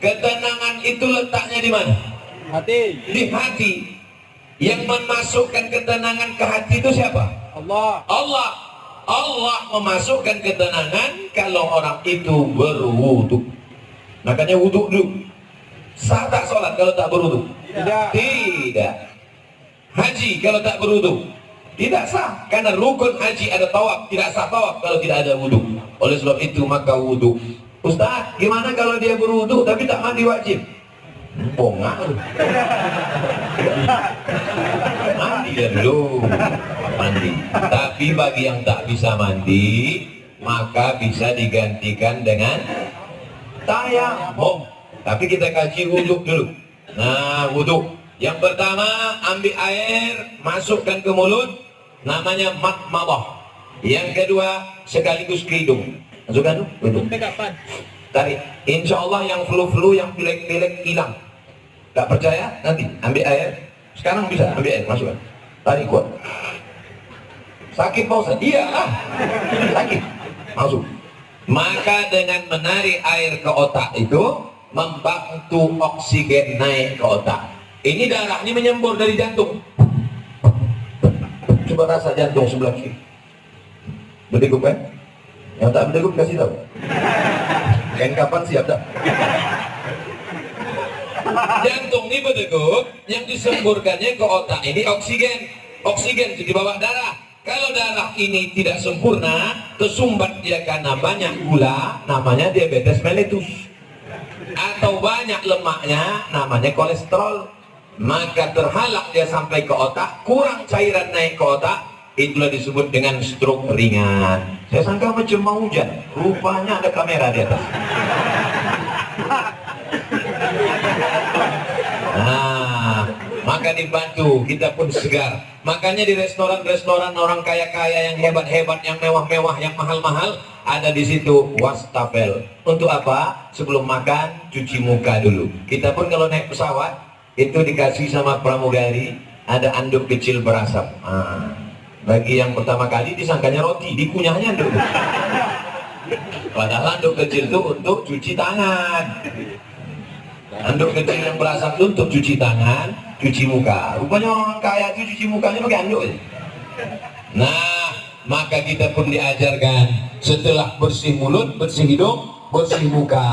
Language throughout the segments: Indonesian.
Ketenangan itu letaknya di mana? Hati. Di hati. Yang memasukkan ketenangan ke hati itu siapa? Allah. Allah. Allah memasukkan ketenangan kalau orang itu berwudu. Makanya wudu dulu. Sah tak sholat kalau tak berwudu? Tidak. Tidak. Haji kalau tak berwudu? Tidak sah. Karena rukun haji ada tawaf, tidak sah tawaf kalau tidak ada wudu. Oleh sebab itu maka wudu. Ustaz, gimana kalau dia berwudu tapi tak mandi wajib? Bongak. Mandi dah dulu. Mandi. Tapi bagi yang tak bisa mandi, maka bisa digantikan dengan tayamum. Tapi kita kaji wudu dulu. Nah, wudu. Yang pertama, ambil air, masukkan ke mulut, namanya madmadah. Yang kedua, sekaligus ke hidung. Masukkan tuh. Kapan? Tarik. Insya Allah yang flu-flu, yang pilek-pilek hilang. Tak percaya? Nanti ambil air. Sekarang bisa ambil air, masukkan. Tarik kuat. Sakit Pak Ustaz? Iya lah. Sakit. Masuk. Maka dengan menarik air ke otak itu membantu oksigen naik ke otak. Ini darah ini menyembur dari jantung. Coba rasa jantung sebelah kiri. Berdegup kan? Yang tak berdegup kasih tahu. Kain kapan siap tak? Jantung ini berdegup, yang disemburkannya ke otak ini oksigen. Oksigen itu dibawa darah. Kalau darah ini tidak sempurna, tersumbat dia karena banyak gula, namanya diabetes mellitus. Atau banyak lemaknya, namanya kolesterol. Maka terhalang dia sampai ke otak, kurang cairan naik ke otak, itulah disebut dengan stroke ringan. Saya sangka macam mau hujan, rupanya ada kamera di atas. Nah, maka dibantu, kita pun segar. Makanya di restoran-restoran orang kaya-kaya yang hebat-hebat, yang mewah-mewah, yang mahal-mahal, ada di situ wastafel. Untuk apa? Sebelum makan, cuci muka dulu. Kita pun kalau naik pesawat, itu dikasih sama pramugari, ada anduk kecil berasap. Bagi yang pertama kali disangkanya roti, dikunyahnya anduk. Padahal anduk kecil itu untuk cuci tangan. Anduk kecil yang berasap itu untuk cuci tangan, cuci muka. Rupanya orang kaya itu cuci mukanya pakai anduk. Nah, maka kita pun diajarkan setelah bersih mulut, bersih hidung, bersih muka.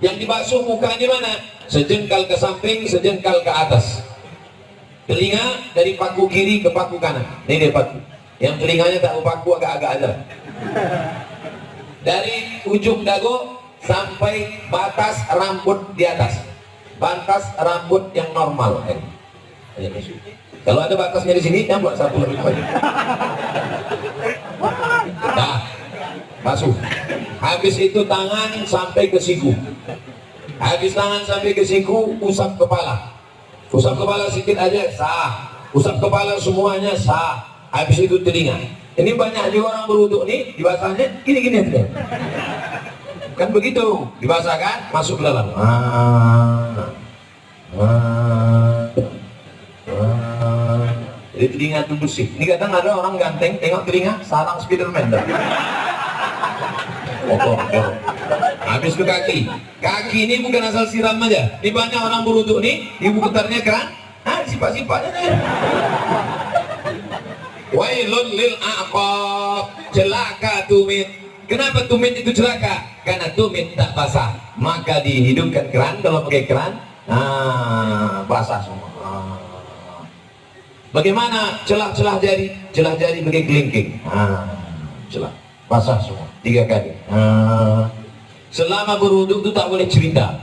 Yang dibasuh muka di mana? Sejengkal ke samping, sejengkal ke atas. Telinga dari paku kiri ke paku kanan. Ini dia paku. Yang telinganya tak paku agak-agak aja. Dari ujung dagu sampai batas rambut di atas. Batas rambut yang normal. Kalau ada batasnya di sini, yang buat satu lebih banyak. Nah, basuh. Habis itu tangan sampai ke siku. Habis tangan sampai ke siku, usap kepala. Usap kepala sedikit aja, sah. Usap kepala semuanya, sah. Habis itu telinga. Ini banyak juga orang berwuduk nih, dibasahnya gini-gini. Kan begitu, dibasahkan, masuk ke dalam. Jadi telinga itu bersih. Ini kadang ada orang ganteng, tengok telinga, sarang Spiderman. Habis ke kaki. Kaki ini bukan asal siram aja. Ini banyak orang berwuduk nih, ibu putarnya keran, sifat-sifatnya nih. Wailun lil aqab, celaka tumit. Kenapa tumit itu celaka? Karena tumit tak basah. Maka dihidupkan keran, kalau pakai keran, basah semua. Bagaimana celah-celah jari? Celah jari pakai kelingking. Celah, basah semua 3 kali. Selama berwuduk itu tak boleh cerita.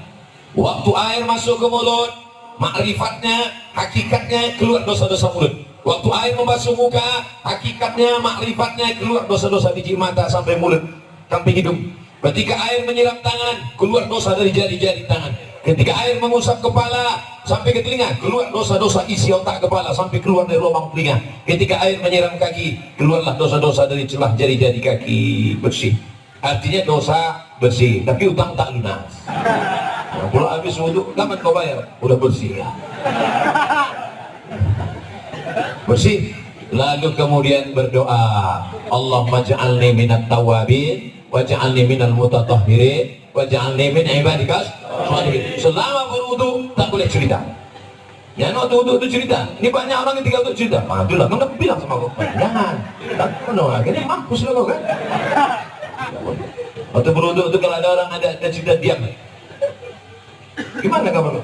Waktu air masuk ke mulut, makrifatnya, hakikatnya keluar dosa-dosa mulut. Waktu air membasuh muka, hakikatnya, makrifatnya keluar dosa-dosa biji mata sampai mulut, sampai hidung. Ketika air menyiram tangan, keluar dosa dari jari-jari tangan. Ketika air mengusap kepala sampai ke telinga, keluar dosa-dosa isi otak kepala sampai keluar dari lubang telinga. Ketika air menyiram kaki, keluarlah dosa-dosa dari celah jari-jari kaki, bersih. Artinya dosa bersih, tapi utang tak lunas. Nah, kalau habis wudhu, kapan kau bayar? Udah bersih ya. Bersih. Lalu kemudian berdoa, Allahumma ja'alni minat tawabin waj'alni minal mutatahhirin waj'alni min ibadikas sholihin. Selama berwudu tak boleh cerita. Ya, waktu wudu itu cerita. Ini banyak orang yang tinggal untuk cerita. Alhamdulillah, kan udah bilang sama kau, jangan. Tak penuh, akhirnya mampus lah kau kan. Waktu berwudu itu kalau ada orang ada cerita, diam. Gimana kabar?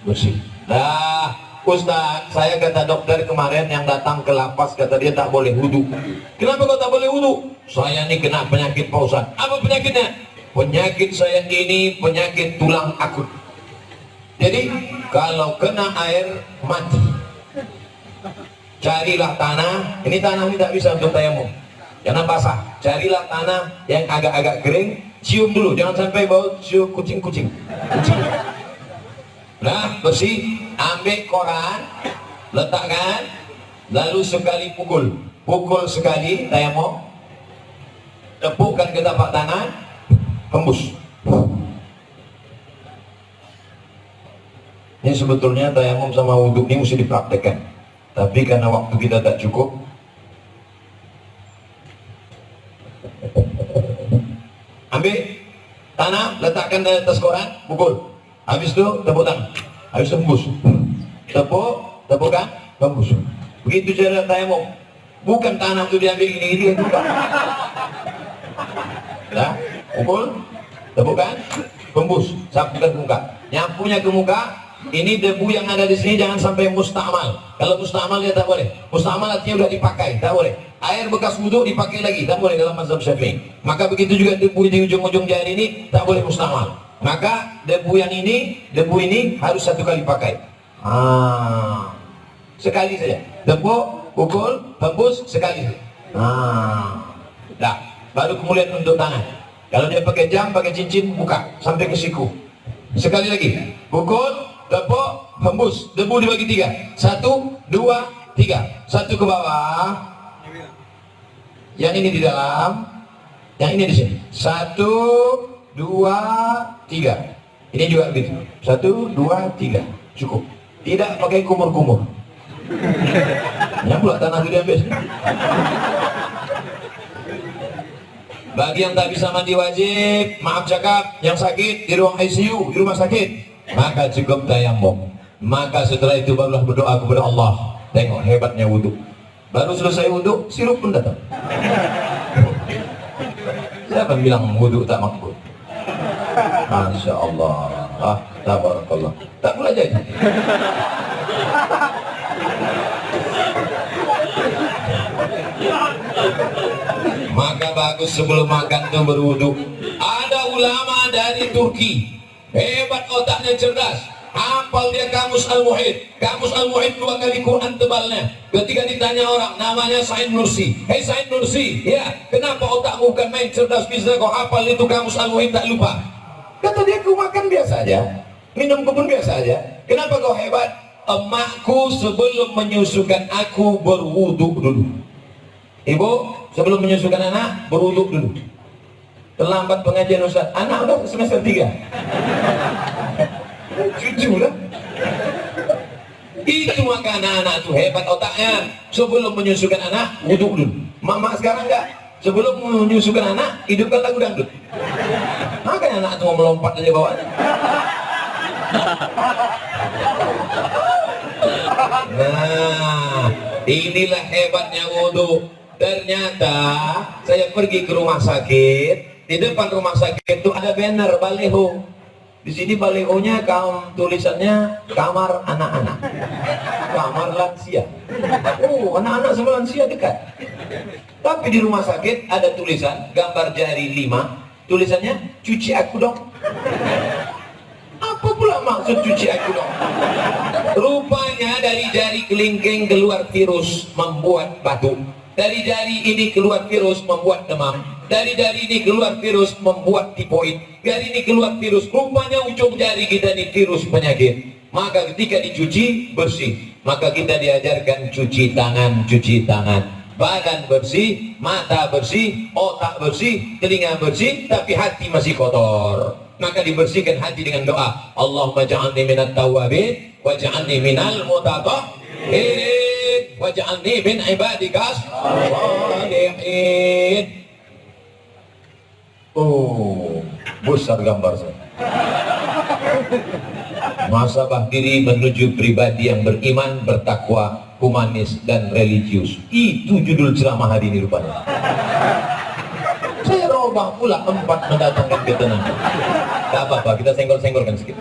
Bersih. Nah, Ustaz, saya kata dokter kemarin yang datang ke lapas, kata dia tak boleh wudu. Kenapa kau tak boleh wudu? Saya ini kena penyakit Pak Ustaz. Apa penyakitnya? Penyakit saya ini penyakit tulang akut. Jadi kalau kena air mati, carilah tanah. Ini tanah ini tak bisa untuk tayamum karena basah. Carilah tanah yang agak-agak kering, cium dulu, jangan sampai bau cium kucing-kucing. Nah, bersih, ambil koran, letakkan, lalu sekali pukul sekali tayamum, tepukkan ke tapak tangan, hembus. Ini sebetulnya tayamum sama wudhu ini mesti dipraktekkan, tapi karena waktu kita tak cukup, ambil tanah, letakkan di atas koran, pukul. Habis itu tepuk tangan, habis itu hembus. Tepukkan, hembus. Begitu cara tayamum. Bukan tanah itu diambil gini-gini, bukan. Nah, pukul, tepukkan, hembus, sapukan ke muka. Nyapunya ke muka. Ini debu yang ada di sini jangan sampai musta'mal. Kalau musta'mal dia tak boleh. Musta'mal artinya sudah dipakai, tak boleh. Air bekas wudhu dipakai lagi, tak boleh dalam mazhab Syafi'i. Maka begitu juga debu di ujung-ujung jari ini tak boleh musta'mal. Maka debu ini harus satu kali pakai. Sekali saja. Tepuk, pukul, hembus sekali. Dah. Baru kemudian untuk tangan. Kalau dia pakai jam, pakai cincin, buka sampai ke siku. Sekali lagi. Pukul, tepuk, hembus. Debu dibagi 3. 1, 2, 3. 1 ke bawah. Yang ini di dalam. Yang ini di sini. 1, 2, 3. Ini juga begitu. 1, 2, 3. Cukup. Tidak pakai kumur-kumur. Yang pula tanah itu diambil. Bagi yang tak bisa mandi wajib, maaf cakap, yang sakit di ruang ICU, di rumah sakit, maka cukup tayamum. Maka setelah itu barulah berdoa kepada Allah. Tengok hebatnya wudhu. Baru selesai wudhu, sirup pun datang. Siapa bilang wudhu tak makbul? Masya Allah. Tabarakallah. Tak pula jadi. Maka bagus sebelum makan tuh berwudu. Ada ulama dari Turki, hebat otaknya, cerdas, hafal dia kamus Al-Muhit. Kamus Al-Muhit 2 kali Quran tebalnya. Ketika ditanya orang, namanya Said Nursi. Hei Said Nursi, ya kenapa otakmu bukan main cerdas, bisa kau hafal itu kamus Al-Muhit tak lupa? Kata dia, aku makan biasa aja, minum pun biasa aja. Kenapa kau hebat? Emakku sebelum menyusukan aku berwudu dulu. Ibu sebelum menyusukan anak berwudu dulu. Terlambat pengajian Ustaz, anak udah semester 3. Cucu lah. Itu maka anak-anak tuh hebat otaknya. Sebelum menyusukan anak wudu dulu. Mama sekarang enggak. Sebelum menyusukan anak hidupkan lagu dangdut. Makanya anak tuh mau melompat aja bawahnya. Nah, inilah hebatnya wudu. Ternyata saya pergi ke rumah sakit, di depan rumah sakit itu ada banner baleho. Di sini balehonya tulisannya kamar anak-anak, kamar lansia. Oh, anak-anak sama lansia dekat. Tapi di rumah sakit ada tulisan gambar jari 5, tulisannya cuci aku dong. Apa pula maksud cuci aku dong? Rupanya dari jari kelingking keluar virus membuat batuk. Dari jari ini keluar virus membuat demam. Dari jari ini keluar virus membuat tipoid. Dari ini keluar virus. Rupanya ujung jari kita ini virus penyakit. Maka ketika dicuci bersih. Maka kita diajarkan cuci tangan. Badan bersih, mata bersih, otak bersih, telinga bersih, tapi hati masih kotor. Maka dibersihkan hati dengan doa. Allahumma ja'alni minat tawabin waj'alni minal mutatahhirin waj'alni min ibadikas sholihin. Oh, besar gambar saya. Muhasabah diri menuju pribadi yang beriman, bertakwa, humanis, dan religius. Itu judul ceramah hari ini rupanya. Saya robah pula 4 mendatangkan ketenangan. Tak apa-apa, kita senggol-senggolkan sedikit.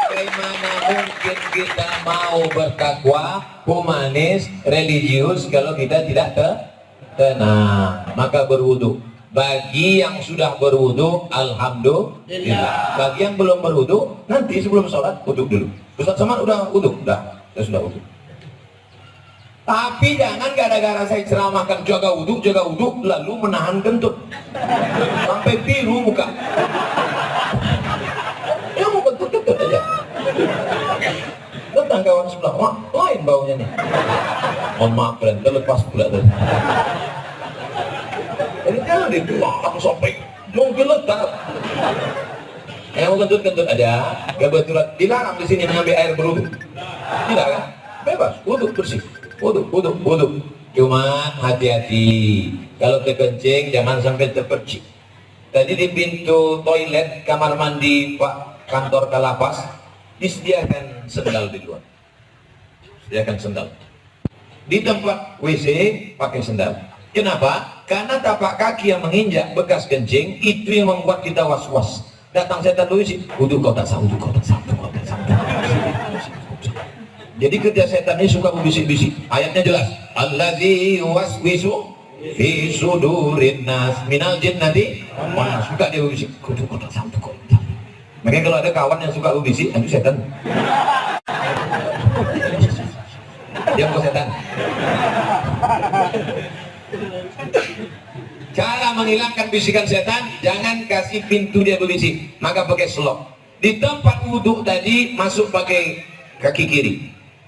Bagaimana mungkin kita mau bertakwa, humanis, religius kalau kita tidak tenang? Maka berwudu. Bagi yang sudah berwudu, alhamdulillah. Bagi yang belum berwudu, nanti sebelum sholat wudu dulu. Ustaz Samad udah wudu? Udah, saya sudah wudu. Tapi jangan gara-gara saya ceramahkan jaga wudu, lalu menahan kentut sampai biru muka. Ya mau kentut aja. Datang kawan sebelah, wah lain baunya nih. Mohon maaf kalian, terlepas pula tadi. Jadi jangan dituang sampai menggeletar. Yang mau kentut aja, kebetulan dilarang di sini mengambil air berwudu. Tidak kan? Bebas, wudu bersih. Wudu. Cuma hati-hati. Kalau terkencing jangan sampai terpercik. Tadi di pintu toilet kamar mandi Pak kantor Kalapas disediakan sendal di luar. Sediakan sendal. Di tempat WC pakai sendal. Kenapa? Karena tapak kaki yang menginjak bekas kencing itu yang membuat kita was-was. Datang setan dulu sih, wudu kau tak sah. Jadi kerja setan ini suka membisik-bisik. Ayatnya jelas. Allazi waswisu fi sudurin nas minal jinnati. Wah, suka dia berbisik. Kudu kau tak sah. Makanya kalau ada kawan yang suka berbisik, itu setan. Dia bukan setan. Cara menghilangkan bisikan setan, jangan kasih pintu dia berbisik, maka pakai selop. Di tempat wudhu tadi masuk pakai kaki kiri.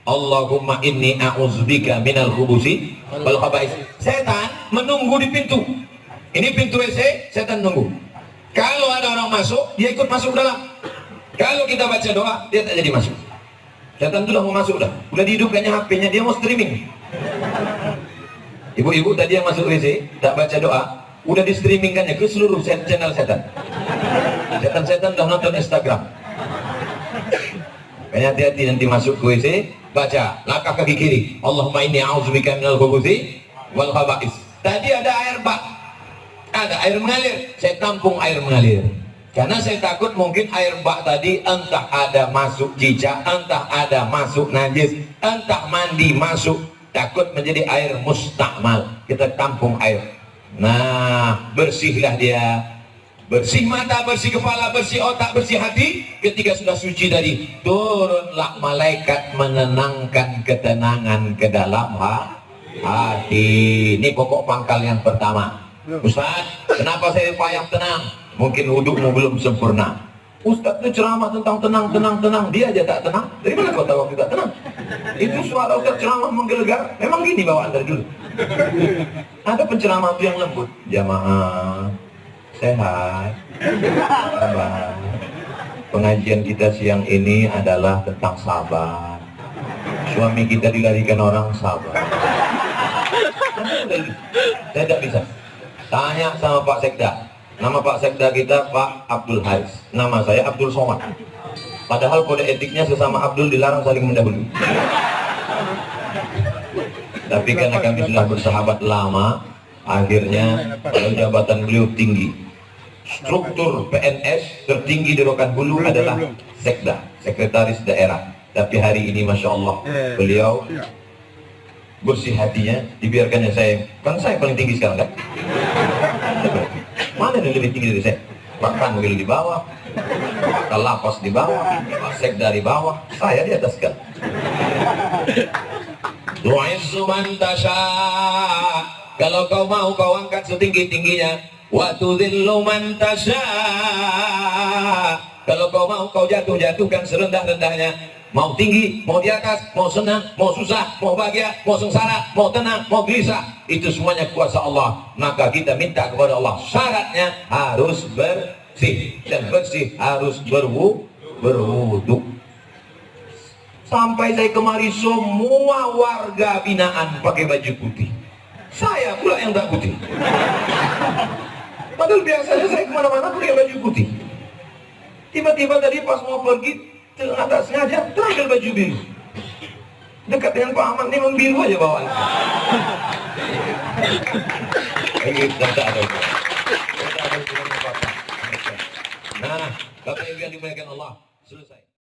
Allahumma inni a'udzubika minal khubusi wal khaba'is. Setan menunggu di pintu. Ini pintu WC, setan nunggu. Kalau ada orang masuk, dia ikut masuk dalam. Kalau kita baca doa, dia tak jadi masuk. Setan sudah mau masuk dah. Udah dihidupkannya HP-nya, dia mau streaming. Ibu-ibu tadi yang masuk WC tak baca doa, udah di streamingkannya ke seluruh channel setan. Setan-setan udah nonton Instagram. Kayaknya hati-hati nanti masuk ke WC, baca langkah kaki kiri. Allahumma inni a'udzubika minal khubuthi wal khaba'is. Tadi ada air bak, ada air mengalir. Saya tampung air mengalir. Karena saya takut mungkin air bak tadi entah ada masuk cicak, entah ada masuk najis, entah mandi masuk. Takut menjadi air mustakmal. Kita tampung air. Nah, bersihlah dia. Bersih mata, bersih kepala, bersih otak, bersih hati. Ketika sudah suci tadi, turunlah malaikat menenangkan ketenangan ke dalam hati. Ini pokok pangkal yang pertama. Ustaz, kenapa saya payah tenang? Mungkin wudhumu belum sempurna. Ustaz itu ceramah tentang tenang, dia aja tak tenang. Dari mana kau tahu kita tenang? Itu suara Ustaz ceramah menggelegar. Memang gini bawaan dari dulu. Ada penceramah itu yang lembut. Jamaah sehat, sabar. Pengajian kita siang ini adalah tentang sabar. Suami kita dilarikan orang, sabar. Saya tidak bisa. Tanya sama Pak Sekda. Nama Pak Sekda kita Pak Abdul Haris. Nama saya Abdul Somad. Padahal kode etiknya sesama Abdul dilarang saling mendahului. Tapi karena kami sudah bersahabat lama, akhirnya jabatan beliau tinggi. Struktur PNS tertinggi di Rokan Hulu adalah Sekda, Sekretaris Daerah. Tapi hari ini Masya Allah, beliau bersih hatinya, dibiarkannya saya. Kan saya paling tinggi sekarang kan? Mana yang lebih tinggi dari saya? Bahkan mungkin di bawah, Pak Lapas di bawah, Pak Sekda di bawah, saya di atas kan. Tu'izzu man tasha. Kalau kau mau kau angkat setinggi-tingginya. Wa tudhillu man tasha. Kalau kau mau kau jatuhkan serendah-rendahnya. Mau tinggi, mau di atas, mau senang, mau susah, mau bahagia, mau sengsara, mau tenang, mau gelisah, itu semuanya kuasa Allah. Maka kita minta kepada Allah, syaratnya harus bersih, dan bersih harus berwudu. Sampai saya kemari semua warga binaan pakai baju putih. Saya pula yang tak putih. Padahal biasanya saya kemana-mana pakai baju putih. Tiba-tiba tadi pas mau pergi, tak sengaja terambil baju biru. Dekat dengan Pak Ahmad ini memang biru aja bawaan. Nah, Bapak Ibu yang dimuliakan Allah, selesai.